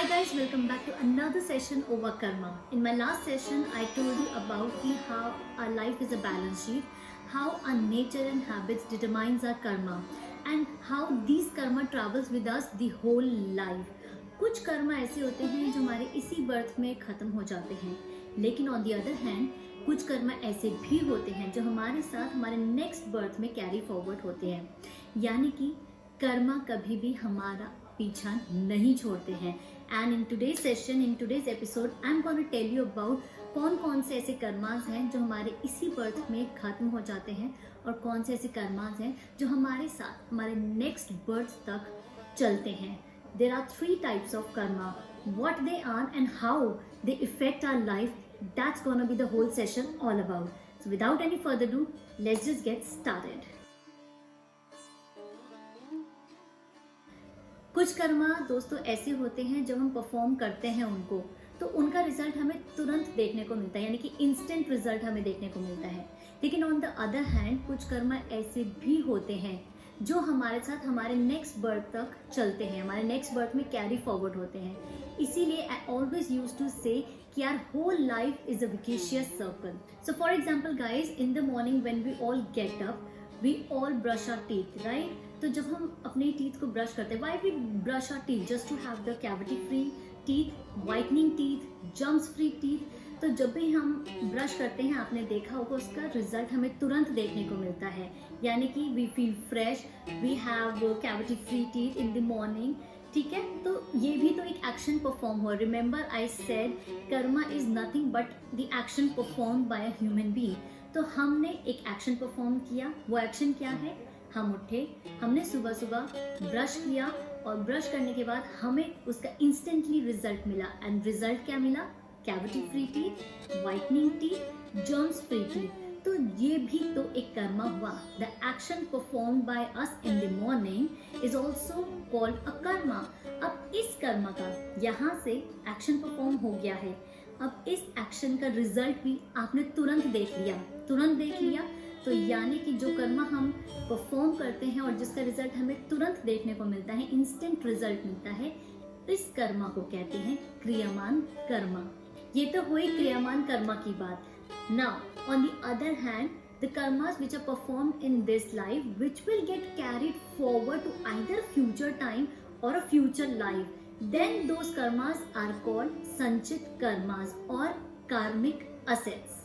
Hi guys, welcome back to another session over karma. In my last session, I told you about how our life is a balance sheet, how our nature and habits determines our karma, and how these karma travels with us the whole life. कुछ कर्मा ऐसे होते हैं जो हमारे इसी birth में खत्म हो जाते हैं, लेकिन ऑन दी अदर हैंड कुछ कर्मा ऐसे भी होते हैं जो हमारे साथ हमारे नेक्स्ट बर्थ में कैरी फॉरवर्ड होते हैं. यानी कि कर्मा कभी भी हमारा पीछा नहीं छोड़ते हैं. And in today's session, in today's episode, I am gonna tell you about कौन कौन से ऐसे कर्मास हैं जो हमारे इसी बर्थ में खत्म हो जाते हैं और कौन से ऐसे कर्मास हैं जो हमारे साथ हमारे नेक्स्ट बर्थ तक चलते हैं. There are three types of karma. What they are and how they affect our life, that's gonna be the whole session all about. So without any further ado, let's just get started. कुछ कर्मा दोस्तों ऐसे होते हैं जब हम perform करते हैं उनको, तो उनका रिजल्ट हमें तुरंत देखने को मिलता है, यानी कि इंस्टेंट रिजल्ट हमें देखने को मिलता है. लेकिन ऑन द अदर हैंड कुछ कर्मा ऐसे भी होते हैं जो हमारे साथ हमारे नेक्स्ट बर्थ तक चलते हैं, हमारे नेक्स्ट बर्थ में कैरी फॉरवर्ड होते हैं. इसीलिए I always use to say कि our whole life is a vicious circle. So for example guys, in the morning when we all get up, we all brush our teeth, right? तो जब हम अपने teeth को brush करते हैं, why we brush our teeth? Just to have the cavity free teeth, whitening teeth, germs free teeth. तो जब भी हम ब्रश करते हैं, आपने देखा होगा उसका रिजल्ट हमें तुरंत देखने को मिलता है, यानी कि we feel fresh, we have cavity free teeth in the morning. ठीक है, तो ये भी तो एक एक्शन परफॉर्म हुआ. Remember I said karma is nothing but the action perform by a human being. तो हमने एक एक्शन परफॉर्म किया. वो एक्शन क्या है? हम उठे, हमने सुबह सुबह ब्रश किया और ब्रश करने के बाद हमें उसका इंस्टेंटली रिजल्ट मिला. एंड रिजल्ट क्या मिला? Cavity free teeth, whitening teeth, germs free teeth. तो ये भी तो एक कर्मा हुआ. The action perform by us in the morning is also called a Karma. अब इस कर्मा का यहाँ से एक्शन परफॉर्म हो गया है. अब इस एक्शन का रिजल्ट भी आपने तुरंत देख लिया. तो यानी कि जो कर्मा हम परफॉर्म करते हैं और जिसका रिजल्ट हमें तुरंत देखने को मिलता है, इंस्टेंट रिजल्ट मिलता है, इस कर्मा को कहते हैं क्रियामान कर्मा. ये तो हुई क्रियामान कर्मा की बात. Now on the other hand, the karmas which are performed in this life, which will get carried forward to either future time or a future life, then those karmas are called sanchit karmas or karmic assets.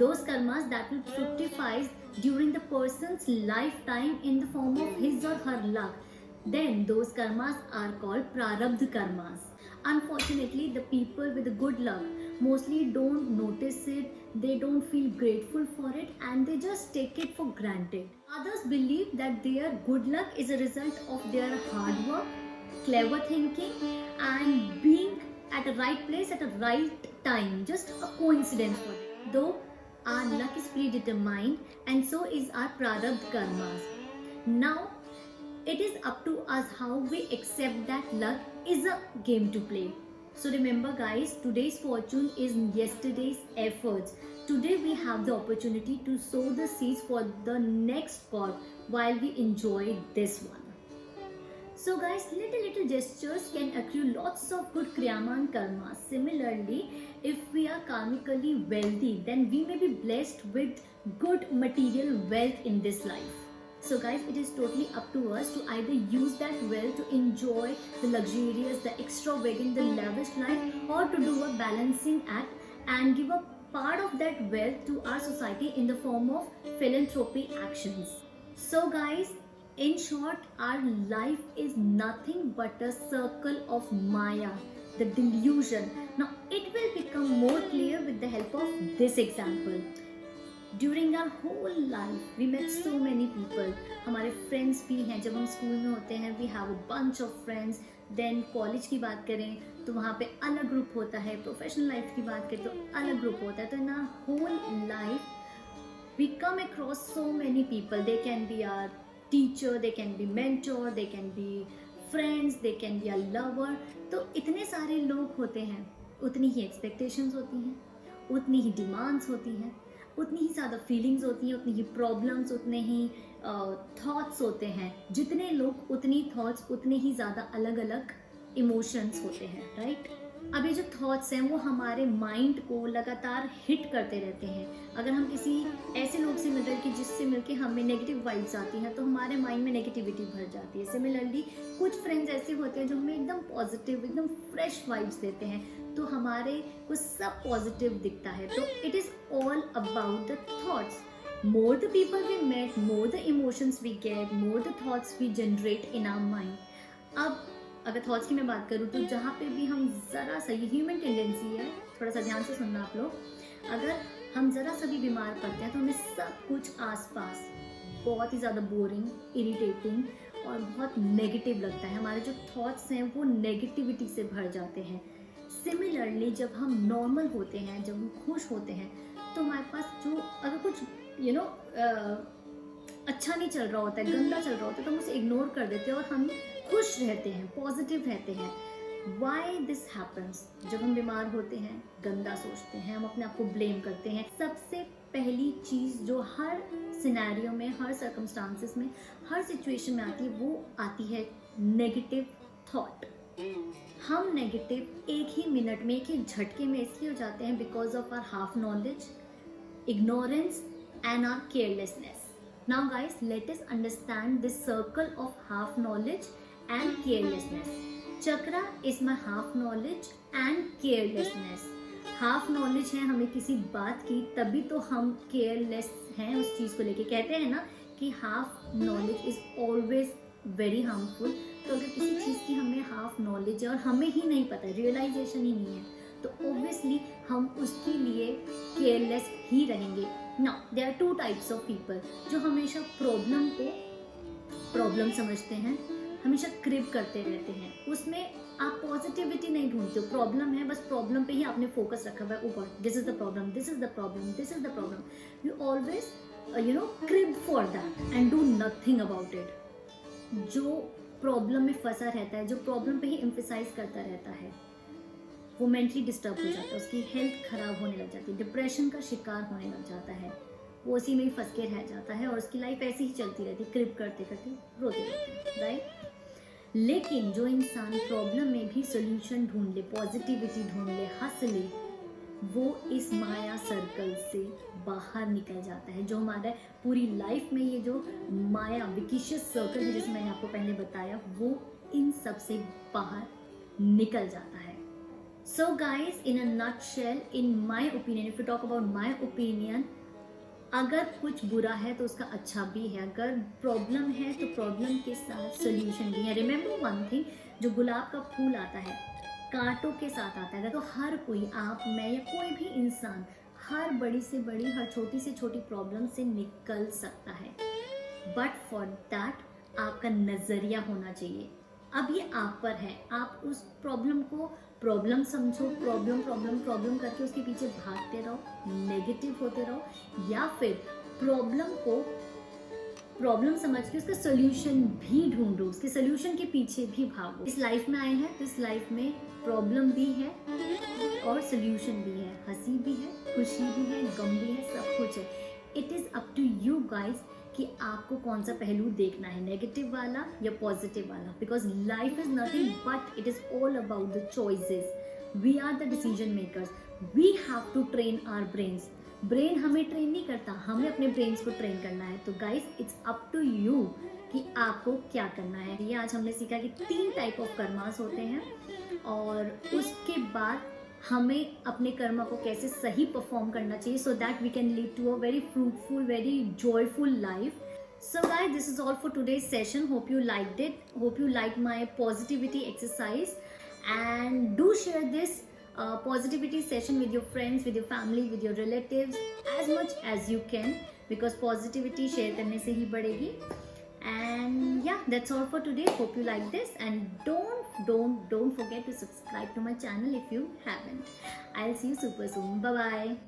Those karmas that will fructify during the person's lifetime in the form of his or her luck, then those karmas are called prarabdha karmas. Unfortunately, the people with the good luck mostly don't notice it, they don't feel grateful for it, and they just take it for granted. Others believe that their good luck is a result of their hard work, clever thinking, and being at a right place at a right time, just a coincidence for them. Though our luck is predetermined, and so is our prarabdha karmas. Now it is up to us how we accept that luck is a game to play. So remember guys, today's fortune is yesterday's efforts. Today we have the opportunity to sow the seeds for the next call while we enjoy this one. So guys, little gestures can accrue lots of good kriyaman karma. Similarly, if we are karmically wealthy, then we may be blessed with good material wealth in this life. So guys, it is totally up to us to either use that wealth to enjoy the luxurious, the extravagant, the lavish life, or to do a balancing act and give a part of that wealth to our society in the form of philanthropy actions. So guys, in short, our life is nothing but a circle of Maya, the delusion. Now it will become more clear with the help of this example. During our whole life, we met so many people. हमारे friends भी हैं. जब हम school में होते हैं, we have a bunch of friends. Then college की बात करें तो वहाँ पे अलग ग्रुप होता है. प्रोफेशनल लाइफ की बात करें तो अलग ग्रुप होता है. तो in our whole life, we come across so many people. They can be our teacher, they can be mentor, they can be friends, they can be a lover. तो इतने सारे लोग होते हैं, उतनी ही expectations होती हैं, उतनी ही demands होती हैं, उतनी ही ज़्यादा फीलिंग्स होती हैं, उतनी ही प्रॉब्लम्स, उतने ही थॉट्स होते हैं. जितने लोग उतनी थॉट्स, उतने ही ज़्यादा अलग अलग इमोशंस होते हैं, राइट। अब ये जो थॉट्स हैं वो हमारे माइंड को लगातार हिट करते रहते हैं। अगर हम किसी ऐसे लोग से मिल रहे हैं कि जिससे मिलके हमें नेगेटिव वाइब्स आती हैं तो हमारे माइंड में नेगेटिविटी भर जाती है। सिमिलरली कुछ फ्रेंड्स ऐसे होते हैं जो हमें एकदम पॉजिटिव, एकदम फ्रेश वाइब्स देते हैं, तो हमारे को सब पॉजिटिव दिखता है। तो it is all about the thoughts. More the people we met, more the emotions we get, more the thoughts we generate in our mind. अब अगर थॉट्स की मैं बात करूँ तो जहाँ पे भी हम ज़रा सा, ये ह्यूमन टेंडेंसी है, थोड़ा सा ध्यान से सुनना आप लोग, अगर हम ज़रा सा भी बीमार पड़ते हैं तो हमें सब कुछ आसपास बहुत ही ज़्यादा बोरिंग, इरिटेटिंग और बहुत नेगेटिव लगता है। हमारे जो थॉट्स हैं वो नेगेटिविटी से भर जाते हैं। सिमिलरली जब हम नॉर्मल होते हैं, जब हम खुश होते हैं, तो हमारे पास जो अगर कुछ अच्छा नहीं चल रहा होता है, गंदा चल रहा होता है, तो हम उसे इग्नोर कर देते हैं और हम खुश रहते हैं, पॉजिटिव रहते हैं। Why this happens? जब हम बीमार होते हैं, गंदा सोचते हैं, हम अपने आप को ब्लेम करते हैं। सबसे पहली चीज़ जो हर सिनेरियो में, हर सर्कमस्टांसिस में, हर सिचुएशन में आती है, वो आती है नेगेटिव थॉट। हम नेगेटिव एक ही मिनट में, एक ही झटके में इसलिए हो जाते हैं because of our half knowledge, ignorance and our carelessness. Now guys, let us understand this circle of half knowledge and carelessness. Chakra is my half knowledge and carelessness. Half knowledge है हमें किसी बात की, तभी तो हम केयरलेस हैं उस चीज़ को लेके। कहते हैं ना कि half knowledge is always very harmful. तो अगर किसी चीज़ की हमें हाफ नॉलेज है और हमें ही नहीं पता, रियलाइजेशन ही नहीं है, तो ऑब्वियसली हम उसके लिए केयरलेस ही रहेंगे। Now there are two types of people जो हमेशा प्रॉब्लम को प्रॉब्लम समझते हैं, हमेशा क्रिप करते रहते हैं, उसमें आप पॉजिटिविटी नहीं ढूंढते हो। प्रॉब्लम है, बस प्रॉब्लम पे ही आपने फोकस रखा हुआ है। Oh God, this is the problem, this is the problem, this is the problem. You always creep for that and do nothing about it. जो प्रॉब्लम में फंसा रहता है, जो प्रॉब्लम पे ही एम्फेसाइज करता रहता है, वो मेंटली डिस्टर्ब हो जाता है, उसकी हेल्थ खराब होने लग जाती है, डिप्रेशन का शिकार होने लग जाता है, वो उसी में ही फंस के रह जाता है और उसकी लाइफ ऐसे ही चलती रहती है, क्रिप करते करते रोते रहते, राइट। लेकिन जो इंसान प्रॉब्लम में भी सोल्यूशन ढूंढ ले, पॉजिटिविटी ढूंढ ले, हंस ले, वो इस माया सर्कल से बाहर निकल जाता है। जो हमारा पूरी लाइफ में ये जो माया विकिशियस सर्कल है, जैसे मैंने आपको पहले बताया, वो इन सब से बाहर निकल जाता है। So guys, in a nutshell, in my opinion, if you talk about my opinion, अगर कुछ बुरा है तो उसका अच्छा भी है, अगर प्रॉब्लम है तो प्रॉब्लम के साथ सोल्यूशन भी है। रिमेंबर वन थिंग, जो गुलाब का फूल आता है कांटों के साथ आता है, तो हर कोई, आप, मैं या कोई भी इंसान, हर बड़ी से बड़ी, हर छोटी से छोटी प्रॉब्लम से निकल सकता है। बट फॉर दैट आपका नज़रिया होना चाहिए। अब ये आप पर है, आप उस प्रॉब्लम को प्रॉब्लम समझो, प्रॉब्लम प्रॉब्लम प्रॉब्लम करके उसके पीछे भागते रहो, नेगेटिव होते रहो, या फिर प्रॉब्लम को प्रॉब्लम समझ के उसका सोल्यूशन भी ढूंढो, उसके सोल्यूशन के पीछे भी भागो। इस लाइफ में आए हैं तो इस लाइफ में प्रॉब्लम भी है और सोल्यूशन भी है, हंसी भी है, खुशी भी है, गम भी है, सब कुछ है। It is up to you guys कि आपको कौन सा पहलू देखना है, नेगेटिव वाला या पॉजिटिव वाला, because life is nothing but it is all about the choices. We are the decision makers, we have to train our brains. Brain हमें ट्रेन नहीं करता, हमें अपने ब्रेन्स को ट्रेन करना है। तो guys it's up to you कि आपको क्या करना है। ये आज हमने सीखा कि 3 टाइप ऑफ कर्मास होते हैं और उसके बाद हमें अपने कर्मा को कैसे सही परफॉर्म करना चाहिए, so that we can lead to a very fruitful, very joyful life. So guys, this is all for today's session. Hope you liked it. Hope you liked my positivity exercise, and do share this positivity session with your friends, with your family, with your relatives as much as you can, because positivity share करने से ही बढ़ेगी। And yeah, that's all for today. Hope you like this, and don't forget to subscribe to my channel if you haven't. I'll see you super soon. Bye bye.